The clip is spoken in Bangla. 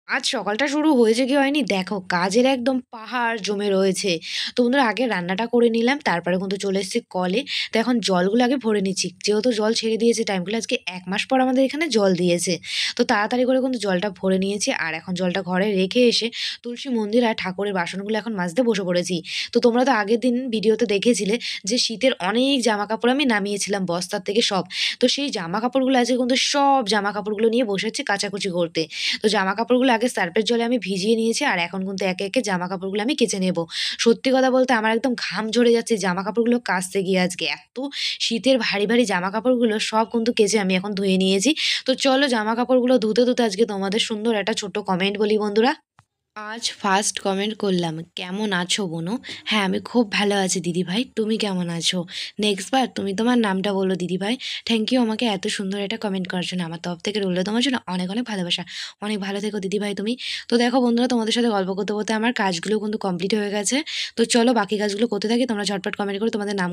আজ সকালটা শুরু হয়েছে কি হয়নি দেখো কাজের একদম পাহাড় জমে রয়েছে। তো বন্ধুরা আগে রান্নাটা করে নিলাম, তারপরে কিন্তু চলে এসেছি কলে। তো এখন জলগুলো আগে ভরে নিচ্ছি। যেহেতু জল ছেড়ে দিয়েছে টাইমগুলো আজকে ১ মাস পর আমাদের এখানে জল দিয়েছে। তো তাড়াতাড়ি করে কিন্তু জলটা ভরে নিয়েছি। আর এখন জলটা ঘরে রেখে এসে তুলসী মন্দির আর ঠাকুরের বাসনগুলো এখন মাজতে বসে পড়েছি। তো তোমরা তো আগের দিন ভিডিওতে দেখেছিলে যে শীতের অনেক জামাকাপড় আমি নামিয়েছিলাম বস্তার থেকে সব। তো সেই জামাকাপড়গুলো আজকে কিন্তু সব জামাকাপড়গুলো নিয়ে বসে আছি কাচাকুচি করতে। তো জামাকাপড়গুলো আগে সার্ফের জলে আমি ভিজিয়ে নিয়েছি আর এখন কিন্তু একে, একে জামাকাপড়গুলো আমি কেচে নেব। সত্যি কথা বলতে আমার একদম ঘাম ঝরে যাচ্ছে জামাকাপড়গুলো কাচতে গিয়ে আজকে। এত শীতের ভারী, ভারী জামাকাপড়গুলো সব কিন্তু কেচে আমি এখন ধুয়ে নিয়েছি। তো চলো জামাকাপড়গুলো ধুতে, ধুতে আজকে তোমাদের সুন্দর একটা ছোট্ট কমেন্ট বলি বন্ধুরা। আজ ফার্স্ট কমেন্ট করলাম, "কেমন আছো বোনু?" হ্যাঁ, আমি খুব ভালো আছি দিদিভাই। তুমি কেমন আছো? নেক্সট বার তুমি তোমার নামটা বলো দিদিভাই। থ্যাংক ইউ আমাকে এত সুন্দর একটা কমেন্ট করার জন্য। আমার তরফ থেকে রইল তোমার জন্য অনেক, অনেক ভালোবাসা। অনেক ভালো থেকো দিদিভাই তুমি। তো দেখো বন্ধুরা তোমাদের সাথে গল্প করতে, করতে আমার কাজগুলো কিন্তু কমপ্লিট হয়ে গেছে। তো চলো বাকি কাজগুলো করতে থাকি। তোমরা ঝটপট কমেন্ট করে তোমাদের নাম